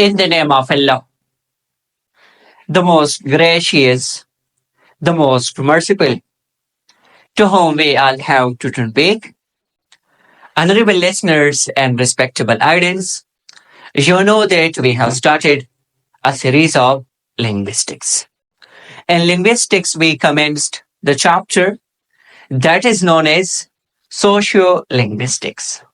In the name of Allah, the most gracious, the most merciful, to whom we all have to turn back. Honorable listeners and respectable audience, you know that we have started a series of linguistics. In linguistics, we commenced the chapter that is known as sociolinguistics.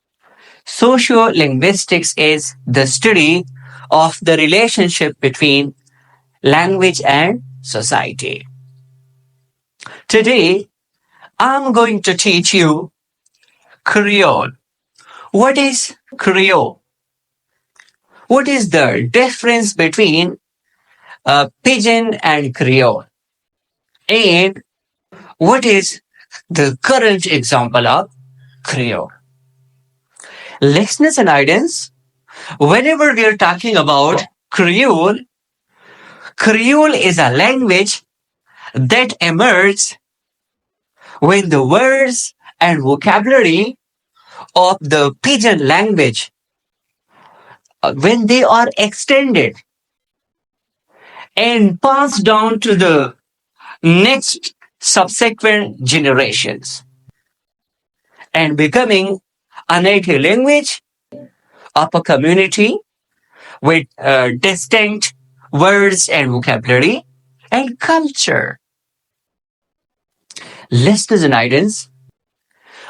Sociolinguistics is the study of the relationship between language and society. Today, I'm going to teach you Creole. What is Creole? What is the difference between pidgin and Creole? And what is the current example of Creole? Listeners and audience, whenever we are talking about Creole, Creole is a language that emerges when the words and vocabulary of the pidgin language, when they are extended and passed down to the next subsequent generations and becoming a native language of a community with distinct words and vocabulary and culture. Listeners and audience,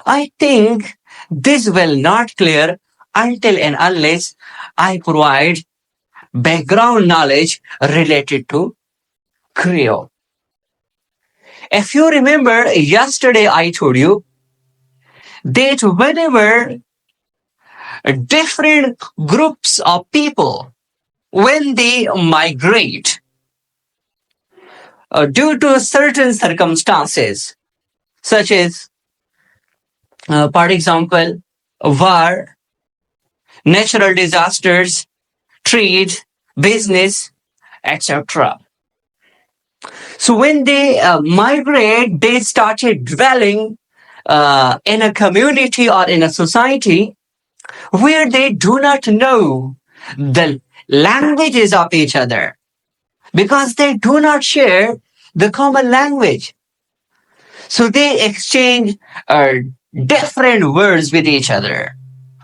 I think this will not clear until and unless I provide background knowledge related to Creole. If you remember, yesterday I told you that whenever different groups of people, when they migrate due to certain circumstances, such as, for example, war, natural disasters, trade, business, etc. So when they migrate, they started dwelling in a community or in a society where they do not know the languages of each other because they do not share the common language. So they exchange different words with each other.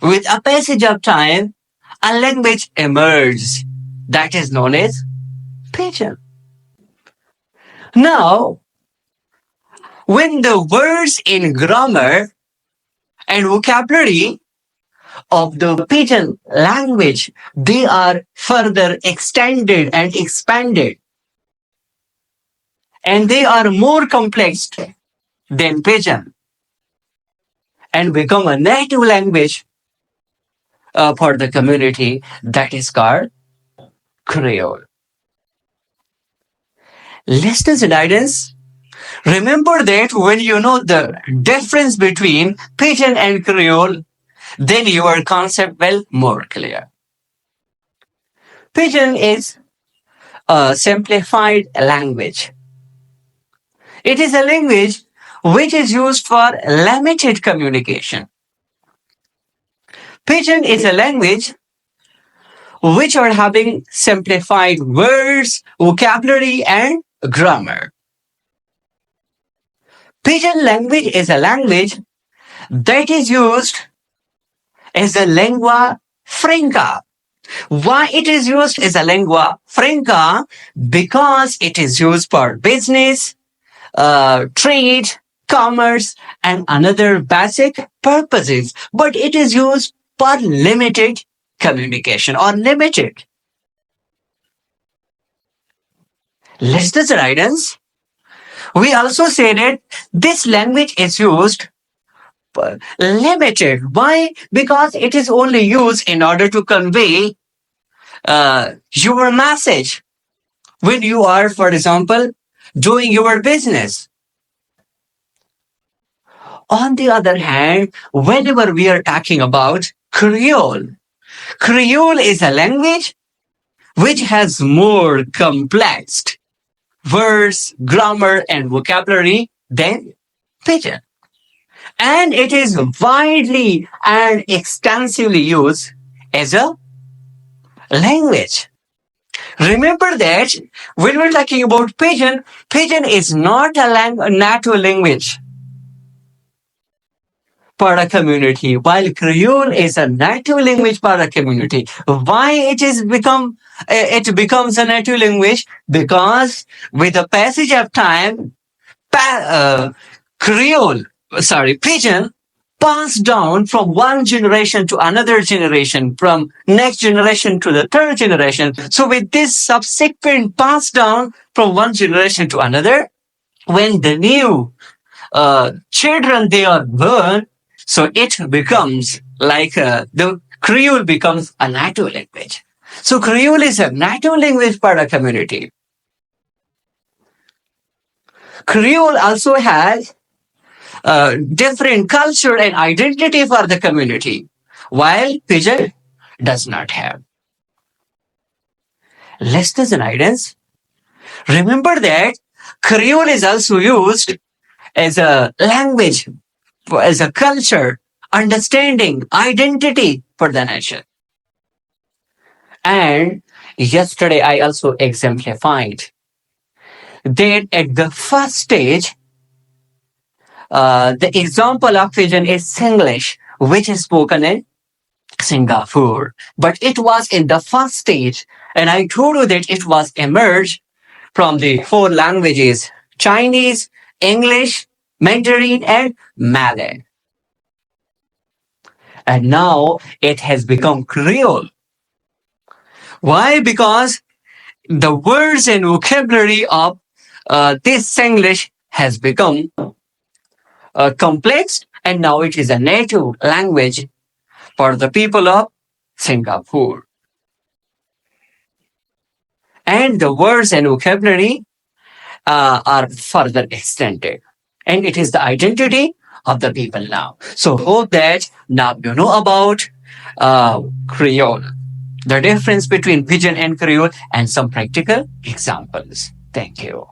With a passage of time, a language emerges that is known as pidgin. Now, when the words in grammar and vocabulary of the pidgin language, they are further extended and expanded, and they are more complex than pidgin and become a native language for the community that is called Creole. Listeners and audience, remember that when you know the difference between pidgin and Creole, then your concept will more clear. Pidgin is a simplified language. It is a language which is used for limited communication. Pidgin is a language which are having simplified words, vocabulary, and grammar. Pidgin language is a language that is used as a lingua franca. Why it is used as a lingua franca? Because it is used for business, trade, commerce, and another basic purposes. But it is used for limited communication or limited. Listeners and audience, we also say that this language is used limited. Why? Because it is only used in order to convey your message when you are, for example, doing your business. On the other hand, whenever we are talking about Creole, Creole is a language which has more complex words, grammar, and vocabulary than pidgin. And it is widely and extensively used as a language. Remember that when we're talking about pidgin, pidgin is not a native language for a community, while Creole is a native language for a community. Why it becomes a native language? Because with the passage of time, Creole, sorry, pidgin passed down from one generation to another generation, from next generation to the third generation. So with this subsequent pass down from one generation to another, when the new children they are born, so it becomes like the Creole becomes a native language. So Creole is a native language for a community. Creole also has different culture and identity for the community, while Pidgin does not have. Listeners and audience, remember that Creole is also used as a language, as a culture, understanding, identity for the nation. And yesterday I also exemplified that at the first stage, the example of Pidgin is Singlish, which is spoken in Singapore. But it was in the first stage, and I told you that it was emerged from the four languages: Chinese, English, Mandarin, and Malay. And now it has become Creole. Why? Because the words and vocabulary of this English has become complex, and now it is a native language for the people of Singapore. And the words and vocabulary are further extended. And it is the identity of the people now. So hope that now you know about Creole, the difference between Pidgin and Creole, and some practical examples. Thank you.